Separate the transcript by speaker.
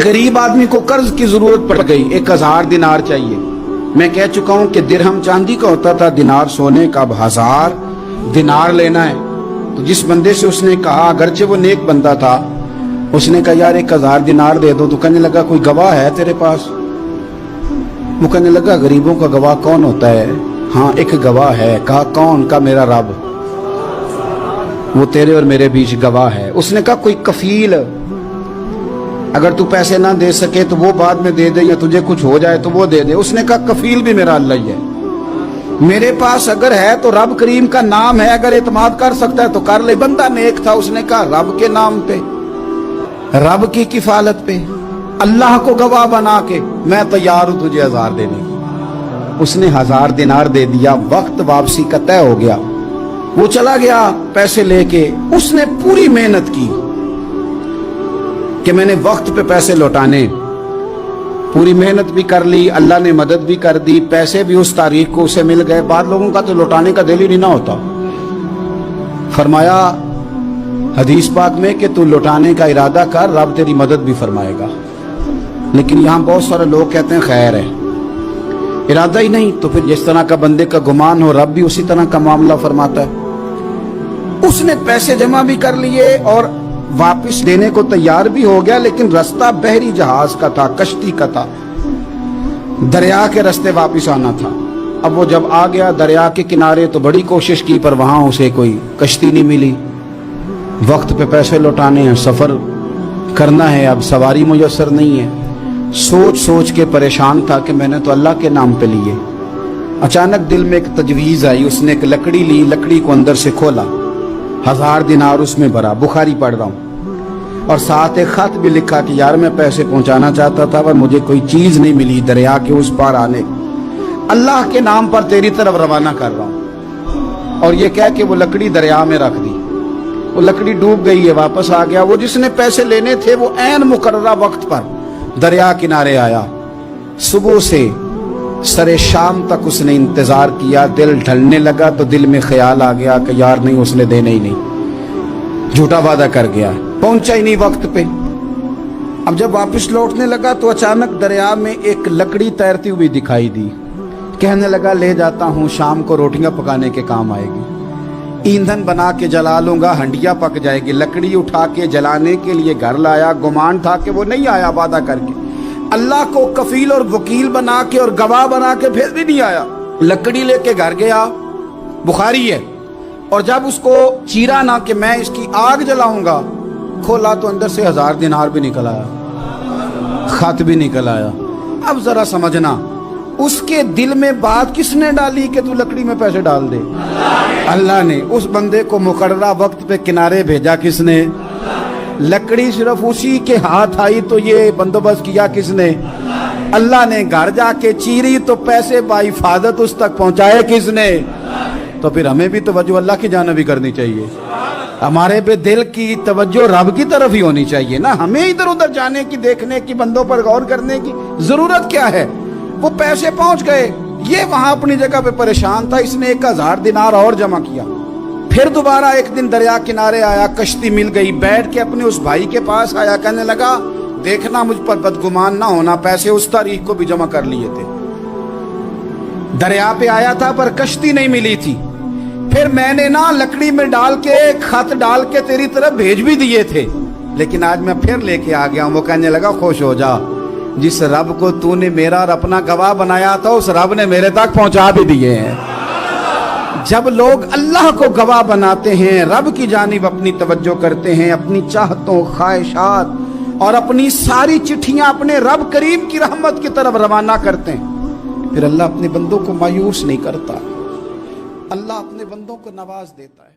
Speaker 1: गरीब आदमी को कर्ज की जरूरत पड़ गई, 1000 दिनार चाहिए। मैं कह चुका हूं कि दिरहम चांदी का होता था, दिनार सोने का। अब 1000 दिनार लेना है। तो जिस बंदे से उसने कहा, अगरचे वो नेक बंदा था, उसने कहा यार 1000 दिनार दे दो। तो कहने लगा कोई गवाह है तेरे पास? वो कहने लगा गरीबों का गवाह कौन होता है? हाँ एक गवाह है। कहा कौन? का मेरा रब, वो तेरे और मेरे बीच गवाह है। उसने कहा कोई कफील, अगर तू पैसे ना दे सके तो वो बाद में दे दे, या तुझे कुछ हो जाए तो वो दे दे। उसने कहा कफील भी मेरा अल्लाह ही है। मेरे पास अगर है तो रब करीम का नाम है, अगर एतमाद कर सकता है तो कर ले। बंदा नेक था, उसने कहा रब के नाम पे, रब की किफालत पे, अल्लाह को गवाह बना के मैं तैयार हूं तुझे 1000 देने की। उसने 1000 दिनार दे दिया। वक्त वापसी का तय हो गया। वो चला गया पैसे लेके। उसने पूरी मेहनत की कि मैंने वक्त पे पैसे लौटाने, पूरी मेहनत भी कर ली, अल्लाह ने मदद भी कर दी, पैसे भी उस तारीख को उसे मिल गए। बाद लोगों का तो लौटाने का दिल ही नहीं ना होता। फरमाया हदीस पाक में कि तू लौटाने का इरादा कर, रब तेरी मदद भी फरमाएगा। लेकिन यहाँ बहुत सारे लोग कहते हैं खैर है, इरादा ही नहीं। तो फिर जिस तरह का बंदे का गुमान हो, रब भी उसी तरह का मामला फरमाता है। उसने पैसे जमा भी कर लिए और वापस देने को तैयार भी हो गया, लेकिन रास्ता बहरी जहाज का था, कश्ती का था, दरिया के रास्ते वापस आना था। अब वो जब आ गया दरिया के किनारे तो बड़ी कोशिश की, पर वहां उसे कोई कश्ती नहीं मिली। वक्त पे पैसे लौटाने हैं, सफर करना है, अब सवारी मुयस्सर नहीं है। सोच सोच के परेशान था कि मैंने तो अल्लाह के नाम पे लिए। अचानक दिल में एक तजवीज आई। उसने एक लकड़ी ली, लकड़ी को अंदर से खोला, 1000 दिनार उसमें भरा। बुखारी पढ़ रहा हूं, और साथ एक खत भी लिखा कि यार मैं पैसे पहुंचाना चाहता था पर मुझे कोई चीज नहीं मिली दरिया के उस पार आने, अल्लाह के नाम पर तेरी तरफ रवाना कर रहा हूं। और ये कह के वो लकड़ी दरिया में रख दी। वो लकड़ी डूब गई है, वापस आ गया। वो जिसने पैसे लेने थे वो ऐन मुकर्ररा वक्त पर दरिया किनारे आया। सुबह से सरे शाम तक उसने इंतजार किया। दिल ढलने लगा तो दिल में ख्याल आ गया कि यार नहीं, उसने देने ही नहीं, झूठा वादा कर गया, पहुंचा ही नहीं वक्त पे। अब जब वापस लौटने लगा तो अचानक दरिया में एक लकड़ी तैरती हुई दिखाई दी। कहने लगा ले जाता हूं, शाम को रोटियां पकाने के काम आएगी, ईंधन बना के जला लूंगा, हंडिया पक जाएगी। लकड़ी उठा के जलाने के लिए घर लाया। गुमान था कि वो नहीं आया वादा करके। अल्लाह को कफील और वकील बना के और गवाह बना के फिर भी नहीं आया। लकड़ी लेके घर गया, बुखारी है। और जब उसको चीरा ना कि मैं इसकी आग जलाऊंगा, खोला तो अंदर से 1000 दिनार भी निकल आया, खत भी निकल आया। अब जरा समझना, उसके दिल में बात किसने डाली कि तू लकड़ी में पैसे डाल दे? अल्लाह ने। उस बंदे को मुकर्ररा वक्त पे किनारे भेजा किसने? लकड़ी सिर्फ उसी के हाथ आई तो ये बंदोबस्त किया किसने? अल्लाह ने। घर जाके चीरी तो पैसे बाहिफाजत उस तक पहुंचाए किसने? तो फिर हमें भी तवज्जो अल्लाह की जानिब भी करनी चाहिए। हमारे पे दिल की तवज्जो रब की तरफ ही होनी चाहिए ना। हमें इधर उधर जाने की, देखने की, बंदों पर गौर करने की जरूरत क्या है? वो पैसे पहुंच गए, ये वहां अपनी जगह पे परेशान था। इसने 1000 दिनार और जमा किया। फिर दोबारा एक दिन दरिया किनारे आया, कश्ती मिल गई, बैठ के अपने उस भाई के पास आया। कहने लगा देखना मुझ पर बदगुमान ना होना, पैसे उस तारीख को भी जमा कर लिए थे। दरिया पे आया था पर कश्ती नहीं मिली थी। फिर मैंने ना लकड़ी में डाल के, खत डाल के तेरी तरफ भेज भी दिए थे, लेकिन आज मैं फिर लेके आ गया हूं। वो कहने लगा खुश हो जा, जिस रब को तूने मेरा और अपना गवाह बनाया था उस रब ने मेरे तक पहुंचा भी दिए हैं। जब लोग अल्लाह को गवाह बनाते हैं, रब की जानिब अपनी तवज्जो करते हैं, अपनी चाहतों, ख्वाहिशात और अपनी सारी चिट्ठियां अपने रब करीम की रहमत की तरफ रवाना करते हैं, फिर अल्लाह अपने बंदों को मायूस नहीं करता। अल्लाह अपने बंदों को नवाज देता है।